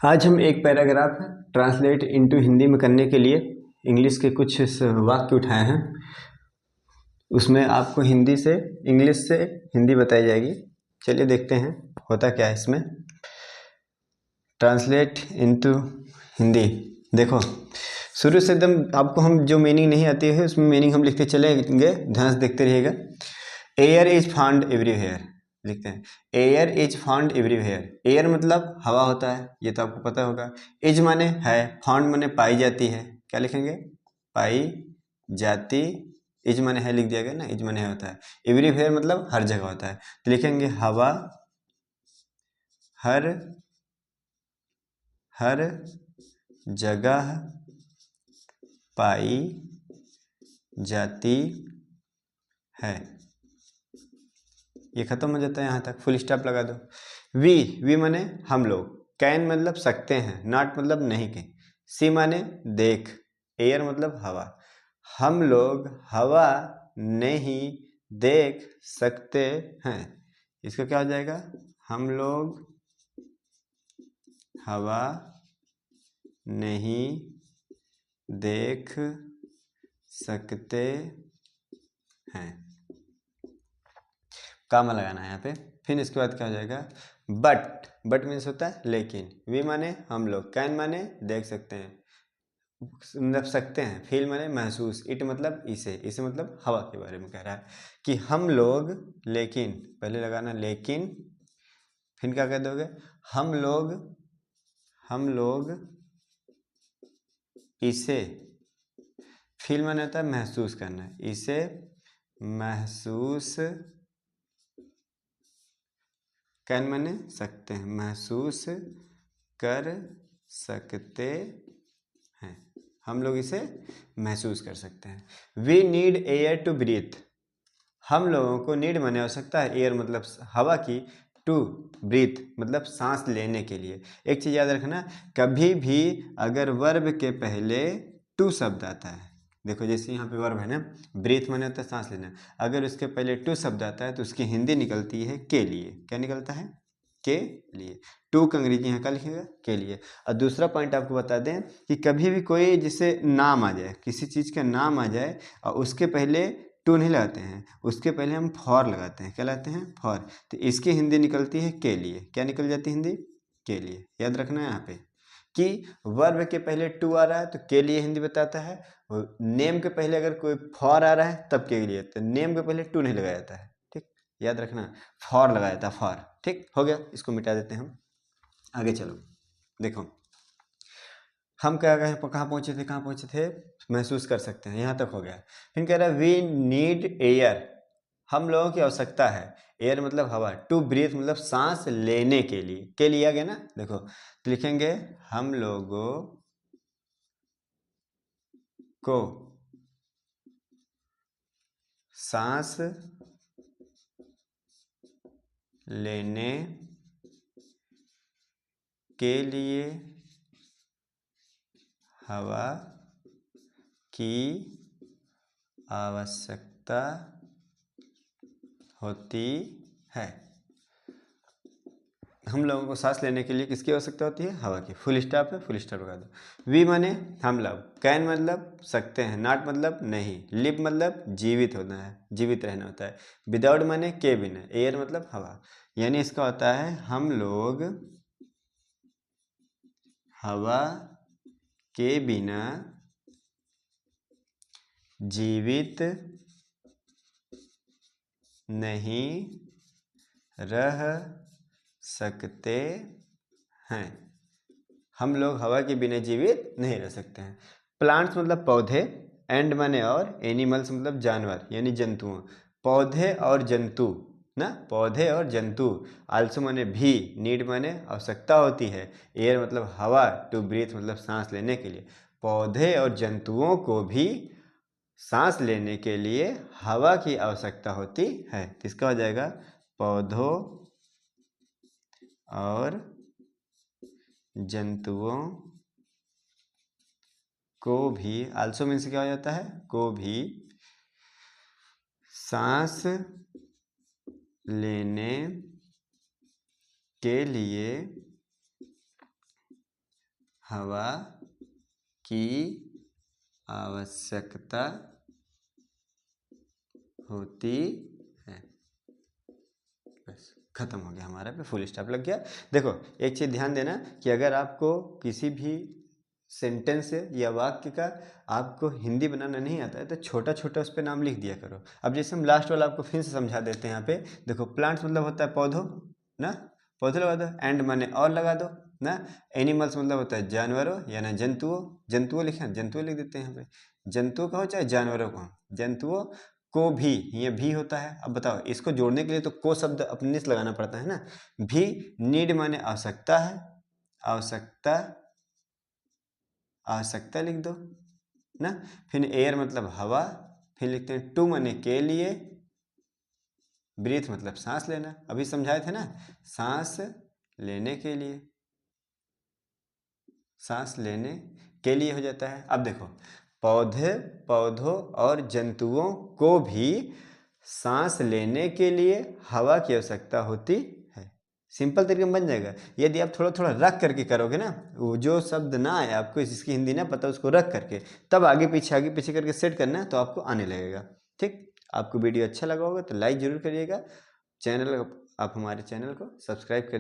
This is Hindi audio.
आज हम एक पैराग्राफ ट्रांसलेट इनटू हिंदी में करने के लिए इंग्लिश के कुछ वाक्य उठाए हैं। उसमें आपको हिंदी से इंग्लिश से हिंदी बताई जाएगी। चलिए देखते हैं होता क्या है इसमें। Translate into Hindi. देखो शुरू से एकदम आपको हम जो मीनिंग नहीं आती है उसमें मीनिंग हम लिखते चलेंगे, ध्यान से देखते रहिएगा। एयर इज फाउंड एवरीवेयर लिखते हैं। Air is found everywhere. Air मतलब हवा होता है, ये तो आपको पता होगा। इज माने है, फाउंड माने पाई जाती है। क्या लिखेंगे? पाई जाती। इज माने है लिख दिया गया ना, इज माने है होता है। एवरीवेयर मतलब हर जगह होता है, तो लिखेंगे हवा हर हर जगह पाई जाती है। ये खत्म हो जाता है, यहाँ तक फुल स्टॉप लगा दो। वी माने हम लोग। कैन मतलब सकते हैं, नॉट मतलब नहीं के। सी माने देख। एयर मतलब हवा। हम लोग हवा नहीं देख सकते हैं। इसका क्या हो जाएगा? हम लोग हवा नहीं देख सकते हैं। कामा लगाना है यहाँ पे। फिर इसके बाद क्या हो जाएगा? बट मीन्स होता है लेकिन। वी माने हम लोग, कैन माने देख सकते हैं, मतलब सकते हैं। फील माने महसूस, इट मतलब इसे मतलब हवा के बारे में कह रहा है कि हम लोग, लेकिन पहले लगाना लेकिन, फिर क्या कह दोगे? हम लोग इसे, फील माने होता है महसूस करना, इसे महसूस, कैन माने सकते हैं, महसूस कर सकते हैं। हम लोग इसे महसूस कर सकते हैं। We need air to breathe. हम लोगों को नीड माने आवश्यकता है, एयर मतलब हवा की, टू ब्रीथ मतलब सांस लेने के लिए। एक चीज़ याद रखना, कभी भी अगर वर्ब के पहले टू शब्द आता है, देखो जैसे यहाँ पे वर्ब है ना, ब्रीथ माने होता है सांस लेना, अगर उसके पहले टू शब्द आता है तो उसकी हिंदी निकलती है के लिए। क्या निकलता है? के लिए। टू का अंग्रेजी यहाँ का लिखेगा के लिए। और दूसरा पॉइंट आपको बता दें कि कभी भी कोई जिसे नाम आ जाए, किसी चीज़ का नाम आ जाए और उसके पहले टू नहीं लगाते हैं, उसके पहले हम फॉर लगाते हैं। क्या लगाते हैं? फॉर। तो इसकी हिंदी निकलती है के लिए। क्या निकल जाती है हिंदी? के लिए। याद रखना है यहाँ पे कि वर्ब के पहले टू आ रहा है तो के लिए हिंदी बताता है, और नेम के पहले अगर कोई फॉर आ रहा है तब के लिए, तो नेम के पहले टू नहीं लगाया जाता है। ठीक, याद रखना, फॉर लगाया था, फॉर। ठीक हो गया, इसको मिटा देते हैं हम। आगे चलो, देखो हम क्या कहाँ पहुंचे थे? महसूस कर सकते हैं, यहाँ तक हो गया। फिर कह रहा है वी नीड एयर। हम लोगों की आवश्यकता है, एयर मतलब हवा, टू ब्रीथ मतलब सांस लेने के लिए आ गया ना। देखो तो लिखेंगे हम लोगों को सांस लेने के लिए हवा की आवश्यकता होती है। हम लोगों को सांस लेने के लिए किसकी आवश्यकता होती है? हवा की। फुल स्टॉप है, फुल स्टॉप लगा दो। वी माने हम लोग, कैन मतलब सकते हैं, नॉट मतलब नहीं, लिव मतलब जीवित होना है, जीवित रहना होता है, विदाउट माने के बिना, एयर मतलब हवा। यानी इसका होता है हम लोग हवा के बिना जीवित नहीं रह सकते हैं। हम लोग हवा के बिना जीवित नहीं रह सकते हैं। प्लांट्स मतलब पौधे, एंड माने और, एनिमल्स मतलब जानवर यानी जंतुओं। पौधे और जंतु ना, पौधे और जंतु। आल्सो माने भी, नीड माने आवश्यकता होती है, एयर मतलब हवा, टू ब्रीथ मतलब सांस लेने के लिए। पौधे और जंतुओं को भी सांस लेने के लिए हवा की आवश्यकता होती है। किसका हो जाएगा? पौधों और जंतुओं को भी, आल्सो मीन्स क्या हो जाता है? को भी सांस लेने के लिए हवा की आवश्यकता होती है। बस खत्म हो गया, हमारा पे फुल स्टॉप लग गया। देखो एक चीज़ ध्यान देना कि अगर आपको किसी भी सेंटेंस या वाक्य का आपको हिंदी बनाना नहीं आता है तो छोटा छोटा उस पर नाम लिख दिया करो। अब जैसे हम लास्ट वाला आपको फिर से समझा देते हैं। यहाँ पे देखो प्लांट्स मतलब होता है पौधों ना, पौधे लगा दो, एंड माने और लगा दो ना। एनिमल्स मतलब होता है जानवरों या ना जंतुओं, जंतुओं लिखे, जंतुओं लिख देते हैं यहाँ पे। जंतुओं का हो चाहे जानवरों को, जंतुओं को भी, ये भी होता है। अब बताओ इसको जोड़ने के लिए तो को शब्द अपने से लगाना पड़ता है ना। भी नीड माने आवश्यकता है, आवश्यकता, आवश्यकता लिख दो ना। फिर एयर मतलब हवा, फिर लिखते हैं टू माने के लिए, ब्रीथ मतलब सांस लेना, अभी समझाए थे ना, सांस लेने के लिए, सांस लेने के लिए हो जाता है। अब देखो पौधे, पौधों और जंतुओं को भी सांस लेने के लिए हवा की आवश्यकता होती है। सिंपल तरीके में बन जाएगा। यदि आप थोड़ा थोड़ा रख करके करोगे ना, वो जो शब्द ना आए आपको, जिसकी हिंदी ना पता उसको रख करके तब आगे पीछे करके सेट करना है तो आपको आने लगेगा। ठीक, आपको वीडियो अच्छा लगा होगा तो लाइक जरूर करिएगा। चैनल, आप हमारे चैनल को सब्सक्राइब कर